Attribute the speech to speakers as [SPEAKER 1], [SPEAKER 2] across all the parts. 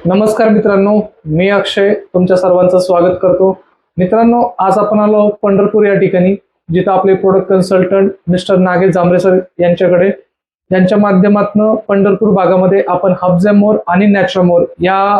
[SPEAKER 1] नमस्कार मित्रांनो, मी अक्षय तुमच्या सर्वांचं स्वागत करतो. मित्रांनो, आज आपण आलो आहोत पंढरपूर या ठिकाणी, जिथं आपले product consultant mister Nagesh Jambhare sir यांच्याकडे यांच्या माध्यमातून पंढरपूर भागामध्ये आपण हब्जेमोर आणि नॅचरमोर या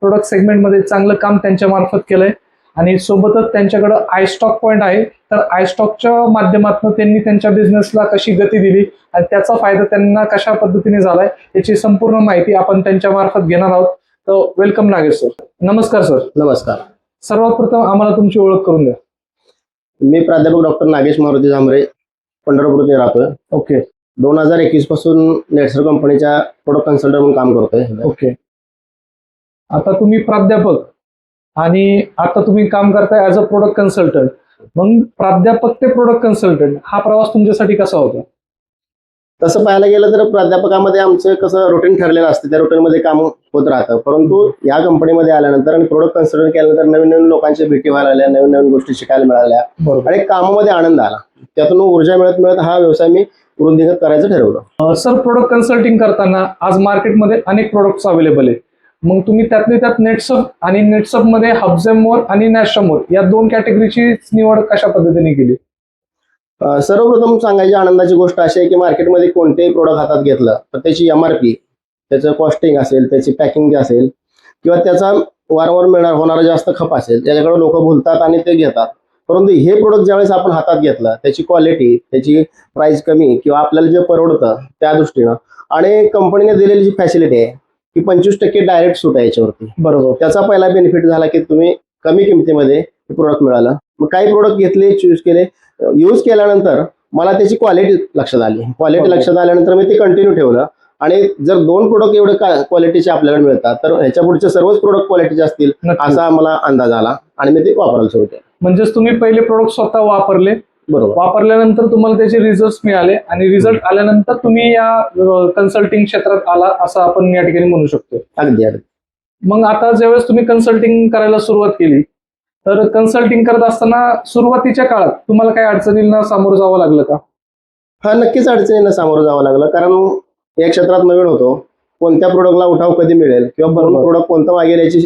[SPEAKER 1] प्रोडक्ट सेगमेंटमध्ये चांगलं काम त्यांच्या मार्फत केलंय आणि सोबतच त्यांच्याकडे आयस्टॉक पॉईंट आहे. तर आयस्टॉकच्या माध्यमातून त्यांनी त्यांच्या बिझनेसला कशी गती दिली आणि त्याचा फायदा त्यांना कशा पद्धतीने झालाय याची संपूर्ण माहिती आपण त्यांच्या मार्फत घेणार आहोत. तर वेलकम नागेश सर. नमस्कार सर.
[SPEAKER 2] नमस्कार.
[SPEAKER 1] सर्वात प्रथम आम्हाला तुमची ओळख करून द्या.
[SPEAKER 2] मी प्राध्यापक डॉक्टर नागेश मारुती जांभरे, पंढरपूरमध्ये राहतोय.
[SPEAKER 1] ओके.
[SPEAKER 2] 2021 पासून नेटसर कंपनीच्या प्रोडक्ट कन्सल्टंट म्हणून काम करतोय.
[SPEAKER 1] ओके. आता तुम्ही प्राध्यापक आणि आता तुम्ही काम करताय ऍज अ प्रोडक्ट कन्सल्टंट. मग प्राध्यापक ते प्रोडक्ट कन्सल्टंट हा प्रवास तुमच्यासाठी कसा होता?
[SPEAKER 2] तसं पाहायला गेलं तर प्राध्यापकामध्ये आमचं कसं रुटीन ठरलेलं असतं, त्या रुटीनमध्ये काम होत राहतं. परंतु या कंपनीमध्ये आल्यानंतर आणि प्रोडक्ट कन्सल्टंट केल्यानंतर नवीन नवीन लोकांच्या भेटी व्हायला लागल्या, नवीन नवीन गोष्टी शिकायला मिळाल्या आणि कामामध्ये आनंद आला. त्यातून ऊर्जा मिळत मिळत हा व्यवसाय मी वृद्धिंगत करायचं ठरवलं.
[SPEAKER 1] सर, प्रोडक्ट कन्सल्टिंग करताना आज मार्केटमध्ये अनेक प्रोडक्ट्स अवेलेबल आहे. मग तुम्ही त्यातले त्यात नेटसप आणि नेटसप मध्ये हब्जेमोर आणि नॅचरमोर या दोन कॅटेगरीची निवड कशा पद्धतीने केली?
[SPEAKER 2] सर्वप्रथम सांगायची आनंदाची गोष्ट अशी आहे की मार्केटमध्ये कोणतेही प्रोडक्ट हातात घेतलं तर त्याची MRP, त्याचं कॉस्टिंग असेल, त्याची पॅकिंग असेल किंवा त्याचा वारंवार होणारा जास्त खप असेल, त्याच्याकडे लोक बोलतात आणि ते घेतात. परंतु हे प्रोडक्ट ज्यावेळेस आपण हातात घेतलं, त्याची क्वालिटी, त्याची प्राइस कमी किंवा आपल्याला जे परवडतं त्या दृष्टीनं आणि कंपनीने दिलेली जी फॅसिलिटी आहे की 25% डायरेक्ट सूट आहे याच्यावरती.
[SPEAKER 1] बरोबर.
[SPEAKER 2] त्याचा पहिला बेनिफिट झाला की तुम्ही कमी किमतीमध्ये प्रोडक्ट मिळालं. मग काही प्रोडक्ट घेतले, चूज केले, यूज केल्यानंतर मला त्याची क्वालिटी लक्षात आली. क्वालिटी लक्षात आल्यानंतर मी ते कंटिन्यू ठेवलं आणि जर 2 प्रोडक्ट एवढे क्वालिटीचे आपल्याला मिळतात तर ह्याच्या पुढचे सर्वच प्रोडक्ट क्वालिटीचे असतील असा मला अंदाज आला आणि मी ते वापरायला सुरू केलं.
[SPEAKER 1] म्हणजेच तुम्ही पहिले प्रोडक्ट स्वतः वापरले. बरोबर. वापरल्यानंतर तुम्हाला त्याचे रिझल्ट मिळाले आणि रिझल्ट आल्यानंतर तुम्ही या कन्सल्टिंग क्षेत्रात आला असं आपण या ठिकाणी म्हणू शकतो.
[SPEAKER 2] अगदी अगदी.
[SPEAKER 1] मग आता ज्यावेळेस तुम्ही कन्सल्टिंग करायला सुरुवात केली तर कन्सल्टिंग करत असताना सुरुवातीच्या काळात तुम्हाला काही अडचणींना सामोरं जावं लागलं का?
[SPEAKER 2] हा, नक्कीच अडचणींना सामोरं जावं लागलं. कारण या क्षेत्रात नवीन होतो, कोणत्या प्रोडक्टला उठाव कधी मिळेल किंवा प्रोडक्ट कोणतं मागेल याची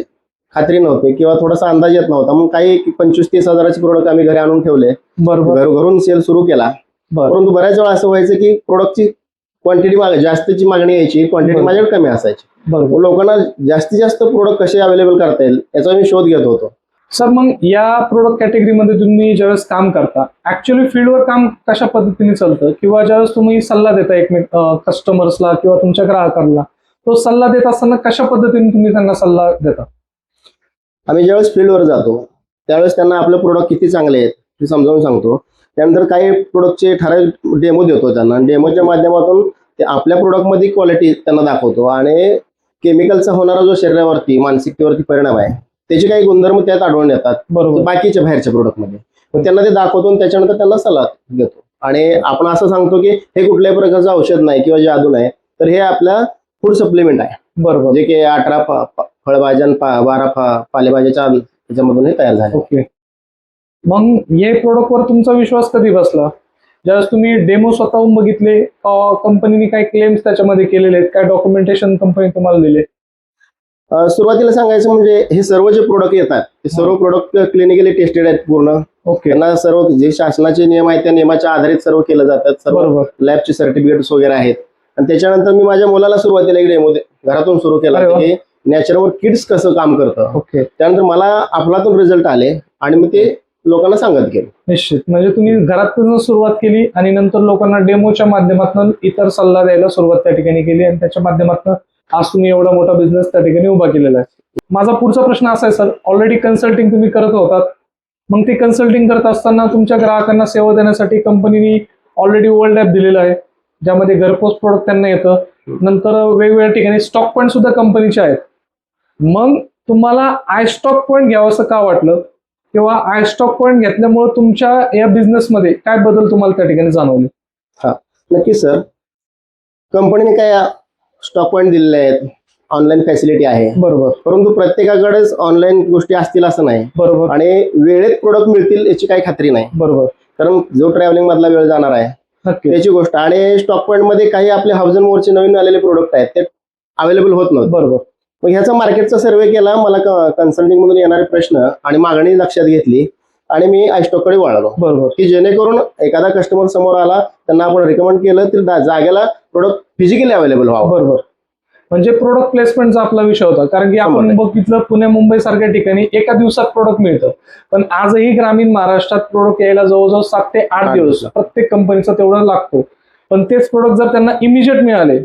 [SPEAKER 2] खात्री नव्हती किंवा थोडासा अंदाज येत नव्हता. मग काही 25-30 हजाराचे प्रोडक्ट आम्ही घरी आणून ठेवले.
[SPEAKER 1] बरोबर.
[SPEAKER 2] घरून सेल सुरू केला. परंतु बऱ्याच वेळा असं व्हायचं की प्रोडक्टची क्वांटिटी जास्तीची मागणी यायची, क्वांटिटी माझ्याकडे कमी असायची.
[SPEAKER 1] बरोबर.
[SPEAKER 2] लोकांना जास्तीत जास्त प्रोडक्ट कसे अवेलेबल करता येईल याचा मी शोध घेत होतो.
[SPEAKER 1] सर, मग या प्रोडक्ट कॅटेगरीमध्ये तुम्ही ज्यावेळेस काम करता, ऍक्च्युअली फील्डवर काम कशा पद्धतीने चालतं किंवा ज्यावेळेस तुम्ही सल्ला देता एकमेक कस्टमर्सला किंवा तुमच्या ग्राहकांना, तो सल्ला देत असताना कशा पद्धतीने तुम्ही त्यांना सल्ला देता?
[SPEAKER 2] आम्ही ज्यावेळेस फील्डवर जातो त्यावेळेस त्यांना आपले प्रोडक्ट किती चांगले आहेत हे समजावून सांगतो. त्यानंतर काही प्रोडक्टचे ठराविक डेमो देतो त्यांना. डेमोच्या माध्यमातून ते आपल्या प्रोडक्टमध्ये क्वालिटी त्यांना दाखवतो आणि केमिकलचा होणारा जो शरीरावरती, मानसिकतेवरती परिणाम आहे त्याचे काही गुणधर्म त्यात आढळून येतात बाकीच्या बाहेरच्या प्रोडक्टमध्ये. मग त्यांना ते दाखवतो आणि त्याच्यानंतर त्यांना सल्ला देतो. आणि आपण असं सांगतो की हे कुठल्याही प्रकारचं औषध नाही किंवा जादू नाही, तर हे आपल्या फूड सप्लिमेंट आहे.
[SPEAKER 1] बरोबर.
[SPEAKER 2] जे की 18 फळभाज्या 12 पालेभाज्याच्या त्याच्यामधून हे तयार झाले.
[SPEAKER 1] ओके. मग हे प्रोडक्टवर तुमचा विश्वास कधी बसला? ज्यावेळेस तुम्ही डेमो स्वतःहून बघितले, कंपनीने काही क्लेम्स त्याच्यामध्ये केलेले आहेत, काय डॉक्युमेंटेशन कंपनी तुम्हाला दिले?
[SPEAKER 2] सुरुवातीला सांगायचं म्हणजे हे सर्व जे प्रोडक्ट येतात ते सर्व प्रोडक्ट क्लिनिकली टेस्टेड आहेत पूर्ण.
[SPEAKER 1] ओके.
[SPEAKER 2] त्यांना सर्व जे शासनाचे नियम आहेत त्या नियमाच्या आधारित सर्व केलं जातात. सर्व लॅबचे सर्टिफिकेट्स वगैरे आहेत. आणि त्याच्यानंतर मी माझ्या मुलाला सुरुवातीला एक डेमो घरातूून सुरू केला की नॅचरमोर किड्स कसं काम करतं.
[SPEAKER 1] ओके.
[SPEAKER 2] त्यानंतर मला आपलातून रिझल्ट आले आणि मी ते लोकांना सांगत गेलो.
[SPEAKER 1] निश्चित. म्हणजे तुम्ही घरातून सुरुवात केली आणि नंतर लोकांना डेमोच्या माध्यमातून इतर सल्ला द्यायला सुरुवात त्या ठिकाणी केली आणि त्याच्या माध्यमातून आज तुम्ही एवढा मोठा बिझनेस त्या ठिकाणी उभा केलेला आहे. माझा पुढचा प्रश्न असा आहे सर, ऑलरेडी कन्सल्टिंग तुम्ही करत होतात, मग ते कन्सल्टिंग करत असताना तुमच्या ग्राहकांना सेवा देण्यासाठी कंपनीने ऑलरेडी वर्ल्ड ॲप दिलेला आहे ज्यामध्ये घरपोच प्रोडक्ट त्यांना येतं. नंतर वेगवेगळ्या ठिकाणी स्टॉक पॉईंट सुद्धा कंपनीचे आहेत. मग तुम्हाला आयस्टॉक पॉईंट घ्यावंसं का वाटलं किंवा आयस्टॉक पॉईंट घेतल्यामुळे तुमच्या या बिझनेसमध्ये काय बदल तुम्हाला त्या ठिकाणी जाणवले?
[SPEAKER 2] हा, नक्कीच सर. कंपनीने काय स्टॉक पॉईंट दिलेले आहेत, ऑनलाईन फॅसिलिटी आहे. बरोबर. परंतु प्रत्येकाकडेच ऑनलाईन गोष्टी असतील असं नाही. बरोबर. आणि वेळेत प्रोडक्ट मिळतील याची काही खात्री नाही. बरोबर. कारण जो ट्रॅव्हलिंग मधला वेळ जाणार आहे त्याची गोष्ट. आणि स्टॉक पॉईंट मध्ये काही आपले हब्जेमोरचे नवीन आलेले प्रोडक्ट आहेत ते अवेलेबल होत नव्हते. बरोबर. मग ह्याचा मार्केटचा सर्वे केला, मला कन्सल्टिंग मधून येणारे प्रश्न आणि मागणी लक्षात घेतली आणि मी आयस्टॉककडे वळालो,
[SPEAKER 1] बरोबर.
[SPEAKER 2] की जेणेकरून एखादा कस्टमर समोर आला, त्यांना आपण रिकमेंड केलं तर जागेला प्रोडक्ट फिजिकली अवेलेबल व्हावं.
[SPEAKER 1] बरोबर. म्हणजे प्रोडक्ट प्लेसमेंटचा आपला विषय होता, कारण की आपण
[SPEAKER 2] 100%.
[SPEAKER 1] बघितलं पुणे मुंबई सारख्या ठिकाणी एका दिवसात प्रोडक्ट मिळतं, पण आजही ग्रामीण महाराष्ट्रात प्रोडक्ट यायला जवळजवळ 7 ते 8
[SPEAKER 2] 8
[SPEAKER 1] दिवस
[SPEAKER 2] दिवस
[SPEAKER 1] प्रत्येक कंपनीचा तेवढा लागतो. पण तेच प्रोडक्ट जर त्यांना इमिजिएट मिळाले,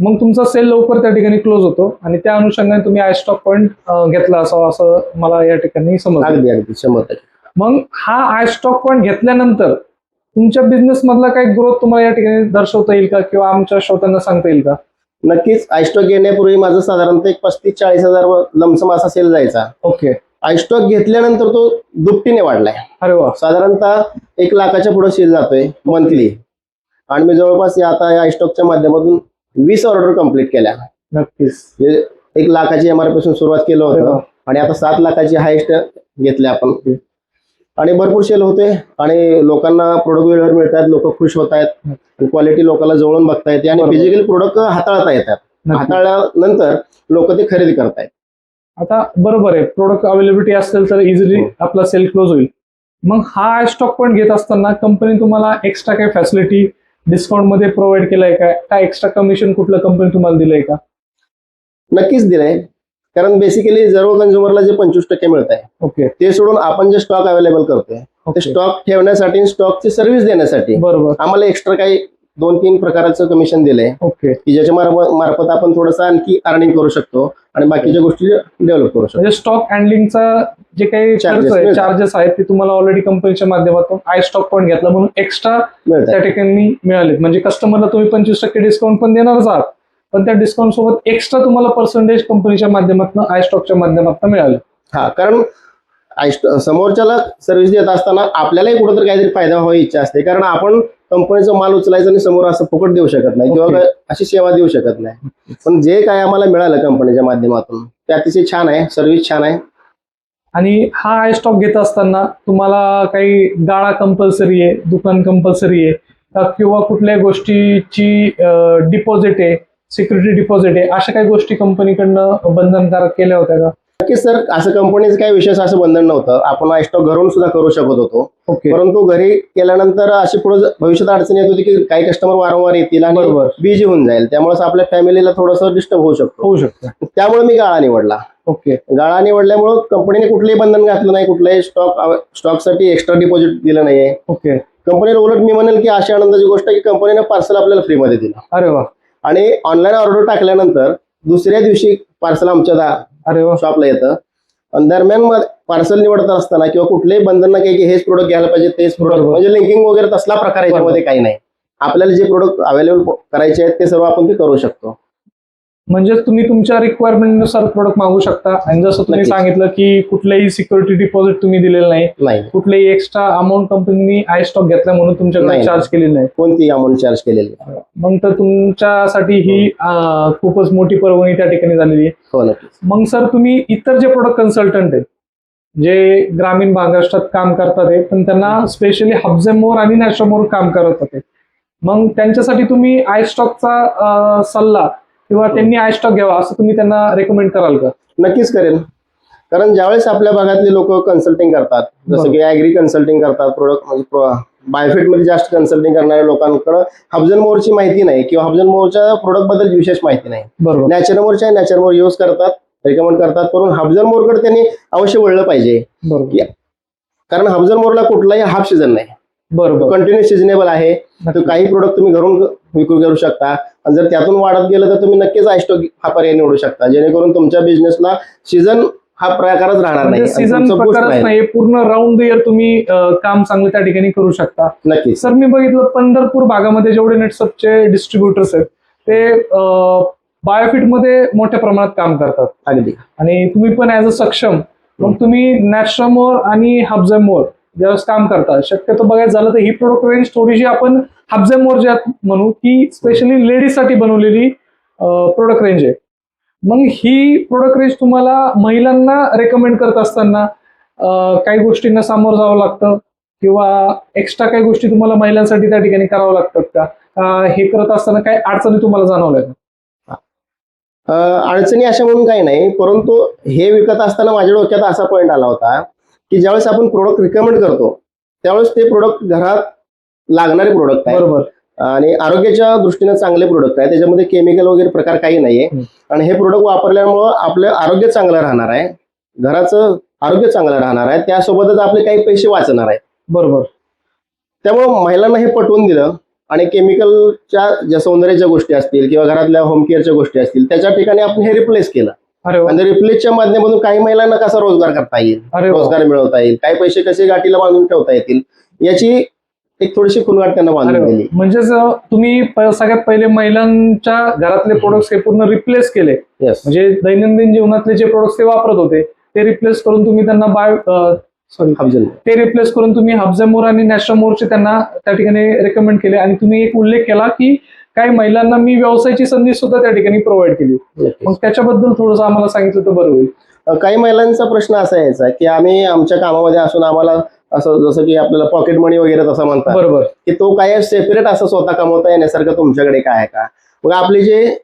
[SPEAKER 1] मग तुमचा सेल लवकर त्या ठिकाणी क्लोज होतो आणि त्या अनुषंगाने तुम्ही आयस्टॉक पॉईंट घेतला असावा असं मला या ठिकाणी समजलं.
[SPEAKER 2] अगदी अगदी 100%.
[SPEAKER 1] मग हा आयस्टॉक पॉईंट घेतल्यानंतर तुमच्या बिझनेस मधला काही ग्रोथ तुम्हाला या ठिकाणी दर्शवता येईल का, किंवा आमच्या श्रोत्यांना सांगता येईल का?
[SPEAKER 2] नक्कीच. आयस्टॉक घेण्यापूर्वी माझं साधारणतः एक 35-40 हजार लमसम असा सेल जायचा.
[SPEAKER 1] ओके.
[SPEAKER 2] आयस्टॉक घेतल्यानंतर तो दुपटीने वाढलाय.
[SPEAKER 1] अरे वा. साधारणतः
[SPEAKER 2] 1 लाखाच्या पुढे सेल जातोय मंथली, आणि मी जवळपास आता या आयस्टॉकच्या माध्यमातून 20 ऑर्डर कंप्लीट केल्या.
[SPEAKER 1] नक्कीच.
[SPEAKER 2] 1 लाखाची एमआरपी पासून सुरुवात केलं
[SPEAKER 1] अरे
[SPEAKER 2] होतं
[SPEAKER 1] वा.
[SPEAKER 2] आणि आता 7 लाखाची हायस्ट घेतली आपण, आणि भरपूर सेल होते आणि लोकांना प्रोडक्ट वेळेवर मिळतात, लोक खुश होत आहेत, क्वालिटी लोकांना जवळून बघता येते आणि
[SPEAKER 1] बरोबर.
[SPEAKER 2] फिजिकली प्रोडक्ट हाताळता येतात.
[SPEAKER 1] नक्की.
[SPEAKER 2] हाताळल्यानंतर लोक ते खरेदी करतायत.
[SPEAKER 1] आता बरोबर आहे, प्रोडक्ट अवेलेबिलिटी असेल तर इझिली
[SPEAKER 2] हो.
[SPEAKER 1] आपला सेल क्लोज होईल. मग हा स्टॉक पॉईंट घेत असताना कंपनी तुम्हाला एक्स्ट्रा काही फॅसिलिटी डिस्काउंट मध्ये प्रोव्हाइड केलाय का? काय एक्स्ट्रा कमिशन कुठलं कंपनी तुम्हाला दिलंय का?
[SPEAKER 2] नक्कीच दिलंय, कारण बेसिकली सर्व कंझ्युमरला जे 25% मिळत आहे,
[SPEAKER 1] ओके.
[SPEAKER 2] ते सोडून आपण जे स्टॉक अवेलेबल करतोय ते
[SPEAKER 1] ओके.
[SPEAKER 2] स्टॉक ठेवण्यासाठी, स्टॉकची सर्व्हिस देण्यासाठी
[SPEAKER 1] बरोबर.
[SPEAKER 2] आम्हाला एक्स्ट्रा काही 2-3 प्रकारचं कमिशन दिलंय,
[SPEAKER 1] ओके.
[SPEAKER 2] की ज्याच्या मार्फत आपण थोडंसं आणखी अर्निंग करू शकतो आणि बाकीच्या गोष्टी डेव्हलप करू शकतो.
[SPEAKER 1] म्हणजे स्टॉक हँडलिंगचा जे काही
[SPEAKER 2] Charges मिळतात.
[SPEAKER 1] चार्जेस आहेत ते तुम्हाला ऑलरेडी कंपनीच्या माध्यमातून आय स्टॉक पॉईंट घेतला म्हणून एक्स्ट्रा
[SPEAKER 2] मिळतात.
[SPEAKER 1] त्या ठिकाणी मिळाले. म्हणजे कस्टमरला तुम्ही 25% डिस्काउंट पण देणारच आहात, पण त्या डिस्काउंट सोबत एक्स्ट्रा तुम्हाला पर्सेंटेज कंपनीच्या माध्यमातून आय स्टॉकच्या माध्यमातून मिळाले.
[SPEAKER 2] हा, कारण समोरच्याला सर्व्हिस देत असताना आपल्यालाही कुठेतरी काहीतरी फायदा व्हावी इच्छा असते, कारण आपण कंपनीचा माल उचलायचा आणि समोर असं फुकट देऊ शकत नाही किंवा
[SPEAKER 1] Okay.
[SPEAKER 2] काय अशी सेवा देऊ शकत नाही. पण जे काय आम्हाला मिळालं कंपनीच्या माध्यमातून ते अतिशय छान आहे, सर्व्हिस छान आहे.
[SPEAKER 1] आणि हा आय स्टॉक घेत असताना तुम्हाला काही गाळा कंपल्सरी आहे, दुकान कंपल्सरी आहे किंवा कुठल्या गोष्टीची डिपॉझिट आहे, सिक्युरिटी डिपॉझिट आहे, अशा काही गोष्टी कंपनीकडनं बंधनकारक केल्या होत्या का?
[SPEAKER 2] नक्कीच सर, असं कंपनीचं काही विशेष असं बंधन नव्हतं. आपण आयस्टॉक घरून सुद्धा करू शकत होतो,
[SPEAKER 1] ओके.
[SPEAKER 2] परंतु घरी केल्यानंतर अशी पुढे भविष्यात अडचण येत होती की काही कस्टमर वारंवार येतील आणि
[SPEAKER 1] बरोबर.
[SPEAKER 2] बिझी होऊन जाईल, त्यामुळे आपल्या फॅमिलीला थोडंसं डिस्टर्ब होऊ शकतं. त्यामुळे मी गाळा निवडला.
[SPEAKER 1] ओके.
[SPEAKER 2] गाळा निवडल्यामुळे कंपनीने कुठलंही बंधन घातलं नाही, कुठल्याही स्टॉकसाठी एक्स्ट्रा डिपॉझिट दिलं नाहीये.
[SPEAKER 1] ओके.
[SPEAKER 2] कंपनीला उलट मी म्हणेल की अशी आनंदाची गोष्ट आहे की कंपनीने पार्सल आपल्याला फ्रीमध्ये दिलं.
[SPEAKER 1] अरे वा.
[SPEAKER 2] आणि ऑनलाईन ऑर्डर टाकल्यानंतर दुसऱ्या दिवशी पार्सल आमच्या
[SPEAKER 1] अरे वा.
[SPEAKER 2] शॉपला येतं. आणि दरम्यान पार्सल निवडत असताना किंवा कुठलेही बंधन नाही की हेच प्रोडक्ट घ्यायला पाहिजे तेच प्रोडक्ट,
[SPEAKER 1] बरोबर.
[SPEAKER 2] म्हणजे लिंकिंग वगैरे तसला प्रकार याच्यामध्ये काही नाही. आपल्याला जे प्रोडक्ट अवेलेबल करायचे आहेत ते सर्व आपण ते करू शकतो.
[SPEAKER 1] म्हणजे तुम्ही तुमच्या रिक्वायरमेंटनुसार प्रोडक्ट मागू शकता, आणि जसं तुम्ही
[SPEAKER 2] नक्कीच.
[SPEAKER 1] सांगितलं की कुठलेही सिक्युरिटी डिपॉझिट तुम्ही दिलेलं नाही, कुठलेही एक्स्ट्रा अमाऊंट कंपनीने आय स्टॉक घेतला म्हणून तुमच्याकडे
[SPEAKER 2] नाही.
[SPEAKER 1] चार्ज केलेली नाही.
[SPEAKER 2] कोणती अमाऊंट चार्ज केलेली नाही.
[SPEAKER 1] मग तर तुमच्यासाठी ही खूपच मोठी पर्वणी त्या ठिकाणी झालेली आहे.
[SPEAKER 2] हो, नक्कीच.
[SPEAKER 1] मग सर, तुम्ही इतर जे प्रोडक्ट कन्सल्टंट आहेत जे ग्रामीण महाराष्ट्रात काम करतात आहे, पण त्यांना स्पेशली हबजेमोर आणि नॅशोमोर काम करत होते, मग त्यांच्यासाठी तुम्ही आय स्टॉकचा सल्ला किंवा त्यांनी आय स्टॉक घ्यावा असं तुम्ही त्यांना रेकमेंड कराल का?
[SPEAKER 2] नक्कीच करेन, कारण ज्यावेळेस आपल्या भागातले लोक कन्सल्टिंग करतात, जसं की ऍग्री कन्सल्टिंग करतात, प्रोडक्ट म्हणजे बायोफिट मध्ये जास्त कन्सल्टिंग करणाऱ्या लोकांकडे हबजन मोरची माहिती नाही किंवा हबजन मोरच्या प्रोडक्ट बद्दल विशेष माहिती नाही.
[SPEAKER 1] बरोबर.
[SPEAKER 2] नॅचर मोर यूज करतात, रेकमेंड करतात, पण हबजन मोरकडे त्यांनी अवश्य वळलं पाहिजे.
[SPEAKER 1] बरोबर.
[SPEAKER 2] कारण हबजन मोरला कुठलाही हाफ सीझन नाही,
[SPEAKER 1] बरोबर.
[SPEAKER 2] कंटिन्यू सिजनेबल आहे. तर काही प्रोडक्ट तुम्ही घरून विक्री करू शकता, आणि जर त्यातून वाढत गेलं तर तुम्ही नक्कीच आयस्टॉक हा पर्याय निवडू शकता, जेणेकरून तुमच्या बिझनेसला सीझन हा प्रकारच राहणार नाही.
[SPEAKER 1] सीझन प्रकारच नाही, पूर्ण राऊंड द इयर तुम्ही काम चांगलं त्या ठिकाणी करू शकता.
[SPEAKER 2] नक्कीच.
[SPEAKER 1] सर, मी बघितलं पंढरपूर भागामध्ये जेवढे नेटसपचे डिस्ट्रीब्युटर्स आहेत ते बायोफिट मध्ये मोठ्या प्रमाणात काम करतात.
[SPEAKER 2] अगदी.
[SPEAKER 1] आणि तुम्ही पण ऍज अ सक्षम, मग तुम्ही नॅशमोर आणि हबजेमोर ज्यावेळेस काम करता, शक्यतो बघायचं झालं तर ही प्रोडक्ट रेंज थोडीशी आपण हबजेमोर ज्या म्हणू की स्पेशली लेडीजसाठी बनवलेली प्रोडक्ट रेंज आहे. मग ही प्रोडक्ट रेंज तुम्हाला महिलांना रेकमेंड करत असताना काही गोष्टींना सामोरं जावं लागतं किंवा एक्स्ट्रा काही गोष्टी तुम्हाला महिलांसाठी त्या ठिकाणी करावं लागतात का? हे करत असताना काही अडचणी तुम्हाला जाणवल्या का?
[SPEAKER 2] अडचणी अशा म्हणून काही नाही, परंतु हे विकत असताना माझ्या डोक्यात असा पॉईंट आला होता की ज्यावेळेस आपण प्रोडक्ट रिकमेंड करतो त्यावेळेस ते प्रोडक्ट घरात लागणारे प्रोडक्ट आहे
[SPEAKER 1] बरोबर.
[SPEAKER 2] आणि आरोग्याच्या दृष्टीने चांगले प्रोडक्ट आहे, त्याच्यामध्ये केमिकल वगैरे प्रकार काही नाहीये. आणि हे प्रोडक्ट वापरल्यामुळं आपलं आरोग्य चांगलं राहणार आहे, घराचं आरोग्य चांगलं राहणार आहे, त्यासोबतच आपले काही पैसे वाचणार आहेत.
[SPEAKER 1] बरोबर.
[SPEAKER 2] त्यामुळं महिलांना हे पटवून दिलं आणि केमिकलच्या ज्या सौंदर्याच्या गोष्टी असतील किंवा घरातल्या होम केअरच्या गोष्टी असतील त्याच्या ठिकाणी आपण हे रिप्लेस केलं.
[SPEAKER 1] अरे वा.
[SPEAKER 2] आणि रिप्लेसच्या माध्यमातून काही महिलांना कसा रोजगार करता येईल,
[SPEAKER 1] अरे वा.
[SPEAKER 2] रोजगार मिळवता येईल, काही पैसे कसे गाठीला बांधून ठेवता येतील याची एक थोडीशी खुणगाट त्यांना
[SPEAKER 1] अरे
[SPEAKER 2] बांधून
[SPEAKER 1] वा.
[SPEAKER 2] दिली.
[SPEAKER 1] म्हणजेच तुम्ही सगळ्यात पहिले महिलांच्या घरातले प्रोडक्ट्स हे पूर्ण रिप्लेस केले.
[SPEAKER 2] येस,
[SPEAKER 1] म्हणजे दैनंदिन जीवनातले जे प्रोडक्ट्स ते वापरत होते ते रिप्लेस करून तुम्ही त्यांना ते रिप्लेस करून तुम्ही हब्झामोर आणि नॅशमोरचे त्यांना त्या ठिकाणी रेकमेंड केले. आणि तुम्ही एक उल्लेख केला की काही महिलांना मी व्यवसायाची संधी सुद्धा त्या ठिकाणी प्रोव्हाइड केली. मग त्याच्याबद्दल थोडंसं आम्हाला सांगितलं तर बरं होईल.
[SPEAKER 2] काही महिलांचा प्रश्न असा यायचा की आम्ही आमच्या कामामध्ये असून आम्हाला असं जसं की आपल्याला पॉकेट मनी वगैरे तसं म्हणतात
[SPEAKER 1] बरोबर.
[SPEAKER 2] की तो काय सेपरेट असं स्वतः कमवता येण्यासारखं तुमच्याकडे काय आहे का. मग आपली जे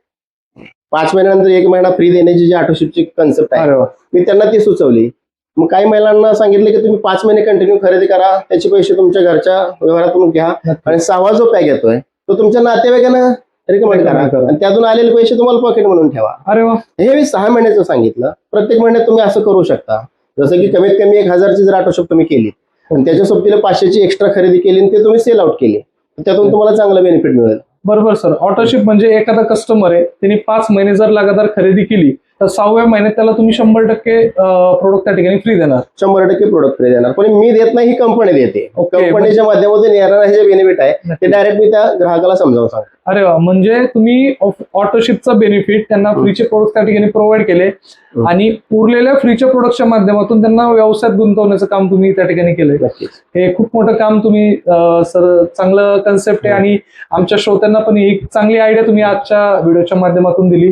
[SPEAKER 2] 5 महिन्यानंतर 1 महिना फ्री देण्याची जी ऑटोशिपची कन्सेप्ट आहे
[SPEAKER 1] अरे वा.
[SPEAKER 2] मी त्यांना ती सुचवली. मग काही महिलांना सांगितलं की तुम्ही 5 महिने कंटिन्यू खरेदी करा, त्याचे पैसे तुमच्या घरच्या व्यवहारातून घ्या आणि 6वा जो पॅक येतोय तो तुमच्या नातेवाईकांना रिकमेंड करा आणि त्यातून आलेले पैसे तुम्हाला पॉकेट म्हणून ठेवा.
[SPEAKER 1] अरे वा.
[SPEAKER 2] हे मी 6 महिन्याचं सांगितलं. प्रत्येक महिन्यात तुम्ही असं करू शकता. जसं की कमीत कमी 1000ची जर ऑटोशॉप तुम्ही केली आणि त्याच्या सोबतीला 500ची एक्स्ट्रा खरेदी केली आणि ते तुम्ही सेल आउट केली त्यातून तुम्हाला चांगलं बेनिफिट मिळेल.
[SPEAKER 1] बरोबर सर. ऑटोशिप म्हणजे एखादा कस्टमर आहे त्यांनी 5 महिने जर लगातार खरेदी केली तर 6व्या महिन्यात त्याला तुम्ही 100% प्रोडक्ट त्या ठिकाणी फ्री देणार.
[SPEAKER 2] 100% प्रोडक्ट फ्री देणार. पण मी देत नाही, ही कंपनी देते.
[SPEAKER 1] Okay.
[SPEAKER 2] कंपनीच्या माध्यमातून येणारे जे बेनिफिट आहे ते डायरेक्ट मी त्या ग्राहकाला समजावून सांगतो.
[SPEAKER 1] अरे वा. म्हणजे तुम्ही ऑटोशिपचा बेनिफिट त्यांना फ्रीचे प्रोडक्ट त्या ठिकाणी प्रोव्हाइड केले आणि उरलेल्या फ्रीच्या प्रोडक्टच्या माध्यमातून त्यांना व्यवसायात गुंतवण्याचं काम तुम्ही त्या ठिकाणी केलंय.
[SPEAKER 2] नक्कीच.
[SPEAKER 1] हे खूप मोठं काम तुम्ही सर, चांगलं कन्सेप्ट आहे आणि आमच्या श्रोत्यांना पण ही चांगली आयडिया तुम्ही आजच्या व्हिडिओच्या माध्यमातून दिली.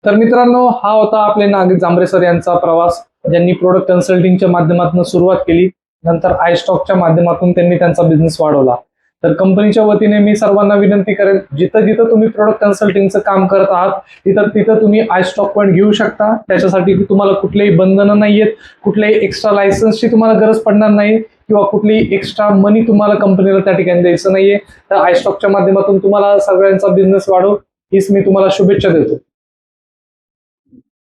[SPEAKER 1] तर मित्रांनो, हा होता आपले नागेश जांभरे सर यांचा प्रवास, ज्यांनी प्रोडक्ट कन्सल्टिंगच्या माध्यमातून सुरुवात केली, नंतर आयस्टॉकच्या माध्यमातून त्यांनी त्यांचा बिझनेस वाढवला. तर कंपनीच्या वतीने मी सर्वांना विनंती करेन, जिथं जिथं तुम्ही प्रोडक्ट कन्सल्टिंगचं काम करत आहात तिथं तुम्ही आयस्टॉक पॉईंट घेऊ शकता. त्याच्यासाठी तुम्हाला कुठलेही बंधनं नाहीयेत, कुठल्याही एक्स्ट्रा लायसन्सची तुम्हाला गरज पडणार नाही किंवा कुठलीही एक्स्ट्रा मनी तुम्हाला कंपनीला त्या ठिकाणी द्यायचं नाहीये. तर आयस्टॉकच्या माध्यमातून तुम्हाला सगळ्यांचा बिझनेस वाढो हीच मी तुम्हाला शुभेच्छा देतो.